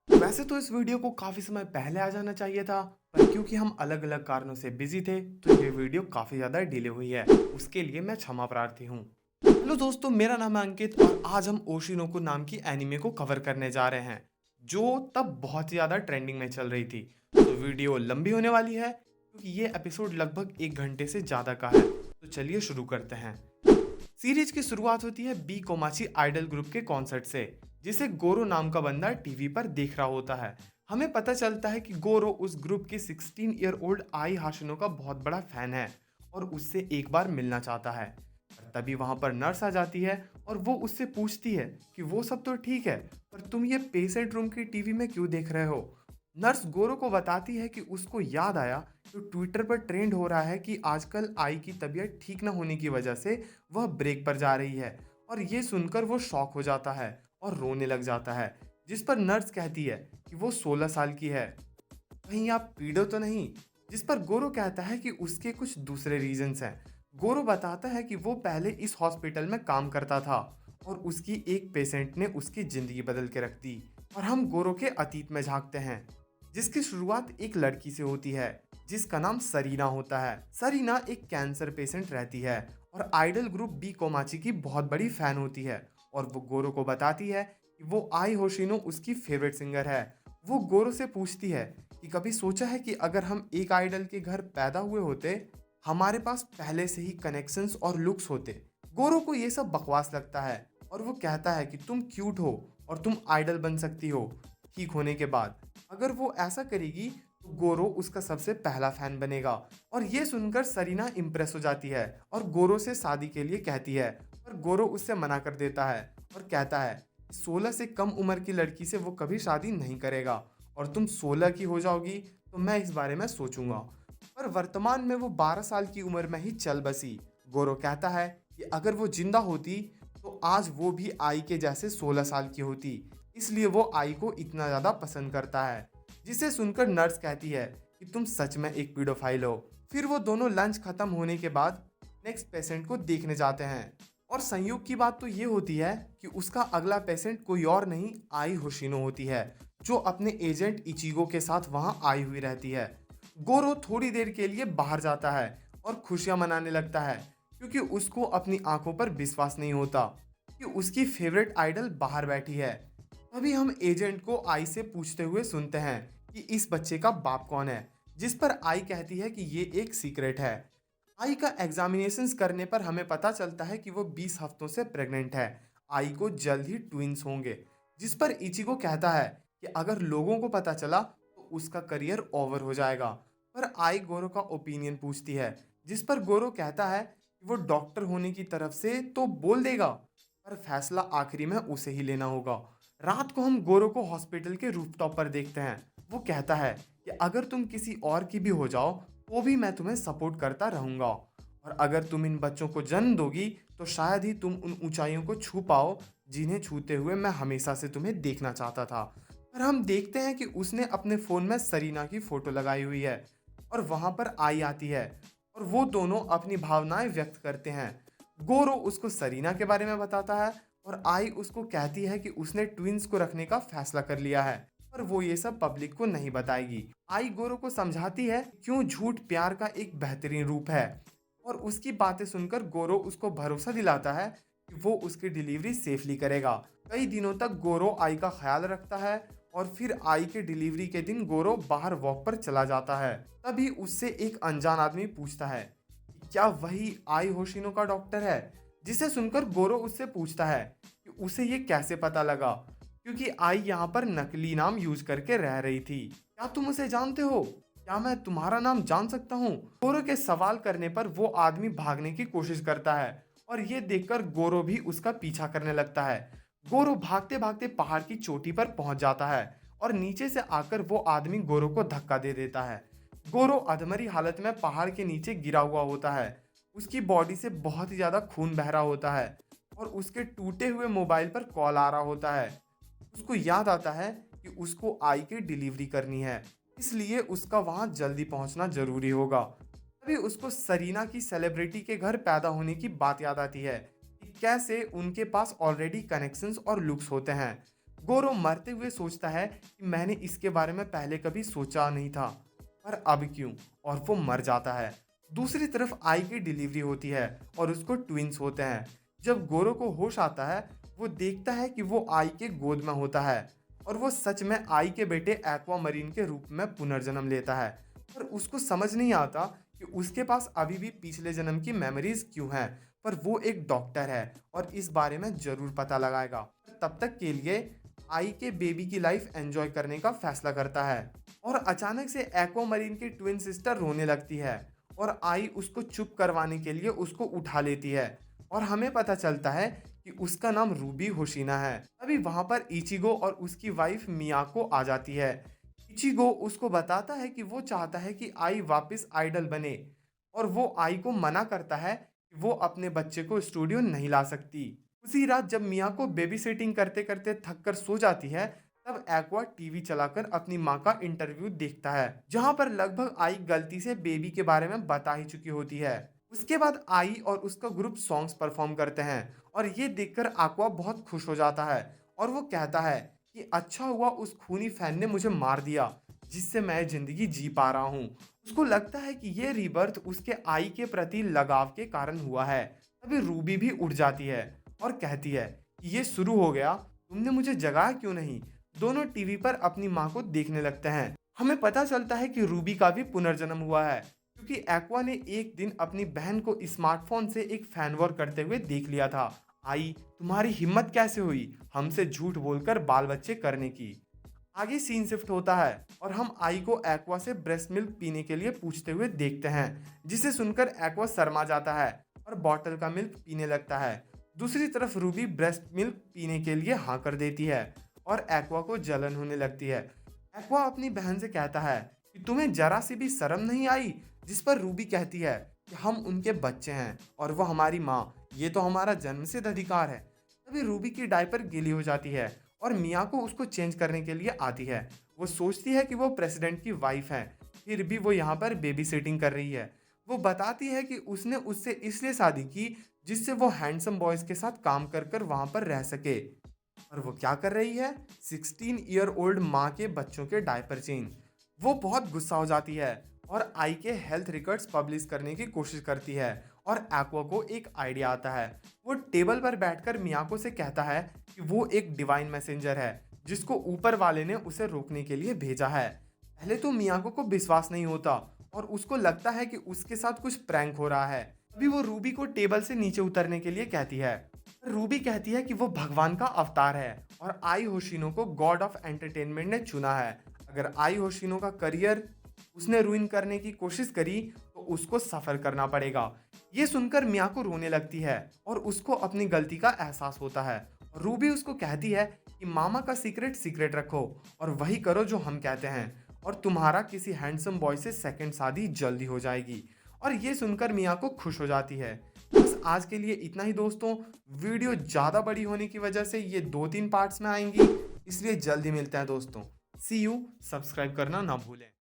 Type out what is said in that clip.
वैसे तो इस वीडियो को काफ़ी समय पहले आ जाना चाहिए था, पर क्योंकि हम अलग-अलग कारणों से बिज़ी थे, तो ये वीडियो काफ़ी ज़्यादा डिले हुई है। उसके लिए मैं क्षमा प्रार्थी हूँ। हेलो दोस्तों, मेरा नाम है अंकित और आज हम ओशिनोको नाम की एनीमे को कवर करने जा रहे हैं, जो तब बहुत ही ज़्यादा ट्रेंडिंग में चल रही थी। तो वीडियो लंबी होने वाली है, क्योंकि ये एपिसोड लगभग 1 घंटे से ज़्यादा का है। तो चलिए शुरू करते हैं। सीरीज की शुरुआत होती है बी कोमाची आइडल ग्रुप के कॉन्सर्ट से, जिसे गोरो नाम का बंदा टीवी पर देख रहा होता है। हमें पता चलता है कि गोरो उस ग्रुप की 16 ईयर ओल्ड आई हाशिनो का बहुत बड़ा फैन है और उससे एक बार मिलना चाहता है। पर तभी वहां पर नर्स आ जाती है और वो उससे पूछती है कि वो सब तो ठीक है, पर तुम ये पेशेंट रूम की टीवी में क्यों देख रहे हो। नर्स गोरो को बताती है कि उसको याद आया कि ट्विटर पर ट्रेंड हो रहा है कि आजकल आई की तबीयत ठीक न होने की वजह से वह ब्रेक पर जा रही है। और ये सुनकर वो शॉक हो जाता है और रोने लग जाता है, जिस पर नर्स कहती है कि वो 16 साल की है, कहीं आप पीड़ो तो नहीं। जिस पर गोरो कहता है कि उसके कुछ दूसरे रीजंस हैं। गोरो बताता है कि वो पहले इस हॉस्पिटल में काम करता था और उसकी एक पेशेंट ने उसकी ज़िंदगी बदल के रख दी। और हम गोरो के अतीत में झांकते हैं, जिसकी शुरुआत एक लड़की से होती है जिसका नाम सरीना होता है। सरीना एक कैंसर पेशेंट रहती है और आइडल ग्रुप बी कोमाची की बहुत बड़ी फैन होती है और वो गोरो को बताती है कि वो आई होशिनो उसकी फेवरेट सिंगर है। वो गोरो से पूछती है कि कभी सोचा है कि अगर हम एक आइडल के घर पैदा हुए होते, हमारे पास पहले से ही कनेक्शंस और लुक्स होते। गोरो को ये सब बकवास लगता है और वो कहता है कि तुम क्यूट हो और तुम आइडल बन सकती हो ठीक होने के बाद। अगर वो ऐसा करेगी तो गोरो उसका सबसे पहला फैन बनेगा। और ये सुनकर सरीना इम्प्रेस हो जाती है और गोरो से शादी के लिए कहती है, पर गोरो उससे मना कर देता है और कहता है कि 16 से कम उम्र की लड़की से वो कभी शादी नहीं करेगा और तुम 16 की हो जाओगी तो मैं इस बारे में सोचूंगा। पर वर्तमान में वो 12 साल की उम्र में ही चल बसी। गोरो कहता है कि अगर वो जिंदा होती तो आज वो भी आई के जैसे 16 साल की होती, इसलिए वो आई को इतना ज़्यादा पसंद करता है। जिसे सुनकर नर्स कहती है कि तुम सच में एक पीडोफाइल हो। फिर वो दोनों लंच खत्म होने के बाद नेक्स्ट पेशेंट को देखने जाते हैं। और संयोग की बात तो ये होती है कि उसका अगला पेशेंट कोई और नहीं, आई होशिनो होती है, जो अपने एजेंट इचिगो के साथ वहां आई हुई रहती है। गोरो थोड़ी देर के लिए बाहर जाता है और खुशियां मनाने लगता है, क्योंकि उसको अपनी आंखों पर विश्वास नहीं होता कि उसकी फेवरेट आइडल बाहर बैठी है। तभी हम एजेंट को आई से पूछते हुए सुनते हैं कि इस बच्चे का बाप कौन है, जिस पर आई कहती है कि ये एक सीक्रेट है। आई का एग्जामिनेशंस करने पर हमें पता चलता है कि वो 20 हफ्तों से प्रेग्नेंट है। आई को जल्द ही ट्विंस होंगे, जिस पर इचिको कहता है कि अगर लोगों को पता चला तो उसका करियर ओवर हो जाएगा। पर आई गोरो का ओपिनियन पूछती है, जिस पर गोरो कहता है कि वो डॉक्टर होने की तरफ से तो बोल देगा, पर फैसला आखिरी में उसे ही लेना होगा। रात को हम गोरो को हॉस्पिटल के रूफटॉप पर देखते हैं। वो कहता है कि अगर तुम किसी और की भी हो जाओ तो भी मैं तुम्हें सपोर्ट करता रहूंगा, और अगर तुम इन बच्चों को जन्म दोगी तो शायद ही तुम उन ऊंचाइयों को छू पाओ जिन्हें छूते हुए मैं हमेशा से तुम्हें देखना चाहता था। पर हम देखते हैं कि उसने अपने फ़ोन में सरीना की फ़ोटो लगाई हुई है और वहाँ पर आई आती है और वो दोनों अपनी भावनाएं व्यक्त करते हैं। गोरो उसको सरीना के बारे में बताता है और आई उसको कहती है कि उसने ट्विंस को रखने का फैसला कर लिया है, पर वो ये सब पब्लिक को नहीं बताएगी। आई गोरो को समझाती है क्यों झूठ प्यार का एक बेहतरीन रूप है, और उसकी बातें सुनकर गोरो उसको भरोसा दिलाता है कि वो उसकी डिलीवरी सेफली करेगा। कई दिनों तक गोरो आई का ख्याल रखता है और फिर आई के डिलीवरी के दिन गोरो बाहर वॉक पर चला जाता है। तभी उससे एक अनजान आदमी पूछता है कि क्या वही आई होशिनो का डॉक्टर है। जिसे सुनकर गोरो उससे पूछता है कि उसे ये कैसे पता लगा, क्योंकि आई यहाँ पर नकली नाम यूज करके रह रही थी। क्या तुम उसे जानते हो? क्या मैं तुम्हारा नाम जान सकता हूँ? गोरो के सवाल करने पर वो आदमी भागने की कोशिश करता है और ये देखकर गोरो भी उसका पीछा करने लगता है। गोरो भागते भागते पहाड़ की चोटी पर पहुंच जाता है और नीचे से आकर वो आदमी गोरो को धक्का दे देता है। गोरो अधमरी हालत में पहाड़ के नीचे गिरा हुआ होता है। उसकी बॉडी से बहुत ही ज्यादा खून बह रहा होता है और उसके टूटे हुए मोबाइल पर कॉल आ रहा होता है। उसको याद आता है कि उसको आई की डिलीवरी करनी है, इसलिए उसका वहां जल्दी पहुंचना जरूरी होगा। तभी उसको सरीना की सेलिब्रिटी के घर पैदा होने की बात याद आती है कि कैसे उनके पास ऑलरेडी कनेक्शंस और लुक्स होते हैं। गोरो मरते हुए सोचता है कि मैंने इसके बारे में पहले कभी सोचा नहीं था, पर अब क्यों, और वो मर जाता है। दूसरी तरफ आई की डिलीवरी होती है और उसको ट्विंस होते हैं। जब गोरो को होश आता है, वो देखता है कि वो आई के गोद में होता है और वो सच में आई के बेटे एक्वामरीन के रूप में पुनर्जन्म लेता है। पर उसको समझ नहीं आता कि उसके पास अभी भी पिछले जन्म की मेमोरीज क्यों हैं। पर वो एक डॉक्टर है और इस बारे में जरूर पता लगाएगा। तब तक के लिए आई के बेबी की लाइफ एंजॉय करने का फैसला करता है और अचानक से एक्वामरीन की ट्विन सिस्टर रोने लगती है और आई उसको चुप करवाने के लिए उसको उठा लेती है और हमें पता चलता है कि उसका नाम रूबी होशिना है। अभी वहां पर इचिगो और उसकी वाइफ मियाको आ जाती है। इचिगो उसको बताता है कि वो चाहता है कि आई वापस आइडल बने और वो आई को मना करता है कि वो अपने बच्चे को स्टूडियो नहीं ला सकती। उसी रात जब मियाको बेबी सिटिंग करते करते थक कर सो जाती है, तब एक्वा टीवी चलाकर अपनी माँ का इंटरव्यू देखता है, जहाँ पर लगभग आई गलती से बेबी के बारे में बता ही चुकी होती है। उसके बाद आई और उसका ग्रुप सॉन्ग्स परफॉर्म करते हैं और ये देखकर एक्वा बहुत खुश हो जाता है और वो कहता है कि अच्छा हुआ उस खूनी फैन ने मुझे मार दिया जिससे मैं जिंदगी जी पा रहा हूँ। उसको लगता है कि ये रीबर्थ उसके आई के प्रति लगाव के कारण हुआ है। तभी रूबी भी उठ जाती है और कहती है कि ये शुरू हो गया, तुमने मुझे जगाया क्यों नहीं। दोनों टीवी पर अपनी माँ को देखने लगते हैं। हमें पता चलता है कि रूबी का भी पुनर्जन्म हुआ है क्योंकि एक्वा ने एक दिन अपनी बहन को स्मार्टफोन से एक फैन वॉर करते हुए देख लिया था। आई, तुम्हारी हिम्मत कैसे हुई हमसे झूठ बोलकर बाल बच्चे करने की। आगे सीन शिफ्ट होता है और हम आई को एक्वा से ब्रेस्ट मिल्क पीने के लिए पूछते हुए देखते हैं, जिसे सुनकर एक्वा शर्मा जाता है और बॉटल का मिल्क पीने लगता है। दूसरी तरफ रूबी ब्रेस्ट मिल्क पीने के लिए हाँ कर देती है और एक्वा को जलन होने लगती है। एक्वा अपनी बहन से कहता है कि तुम्हें जरा सी भी शर्म नहीं आई, जिस पर रूबी कहती है कि हम उनके बच्चे हैं और वो हमारी माँ, ये तो हमारा जन्मसिद्ध अधिकार है। तभी रूबी की डायपर गीली हो जाती है और मियाको उसको चेंज करने के लिए आती है। वो सोचती है कि वो प्रेसिडेंट की वाइफ है, फिर भी वो यहाँ पर बेबी सिटिंग कर रही है। वो बताती है कि उसने उससे इसलिए शादी की जिससे वो हैंडसम बॉयज के साथ काम कर कर वहाँ पर रह सके। और वो क्या कर रही है, 16 ईयर ओल्ड माँ के बच्चों के डायपर चेंज। वो बहुत गुस्सा हो जाती है और आई के हेल्थ रिकॉर्ड्स पब्लिश करने की कोशिश करती है और एक्वा को एक आइडिया आता है। वो टेबल पर बैठकर मियाको से कहता है कि वो एक डिवाइन मैसेंजर है जिसको ऊपर वाले ने उसे रोकने के लिए भेजा है। पहले तो मियाको को विश्वास नहीं होता और उसको लगता है कि उसके साथ कुछ प्रैंक हो रहा है। अभी वो रूबी को टेबल से नीचे उतरने के लिए कहती है। रूबी कहती है कि वो भगवान का अवतार है और आई होशिनो को गॉड ऑफ एंटरटेनमेंट ने चुना है। अगर आई होशिनो का करियर उसने रूइन करने की कोशिश करी तो उसको सफर करना पड़ेगा। ये सुनकर मियाको रोने लगती है और उसको अपनी गलती का एहसास होता है। रूबी उसको कहती है कि मामा का सीक्रेट सीक्रेट रखो और वही करो जो हम कहते हैं और तुम्हारा किसी हैंडसम बॉय से सेकंड शादी जल्दी हो जाएगी। और ये सुनकर मियाको खुश हो जाती है। बस आज के लिए इतना ही दोस्तों। वीडियो ज़्यादा बड़ी होने की वजह से ये 2-3 पार्ट्स में आएंगी, इसलिए जल्दी मिलते हैं दोस्तों। सी यू। सब्सक्राइब करना ना भूलें।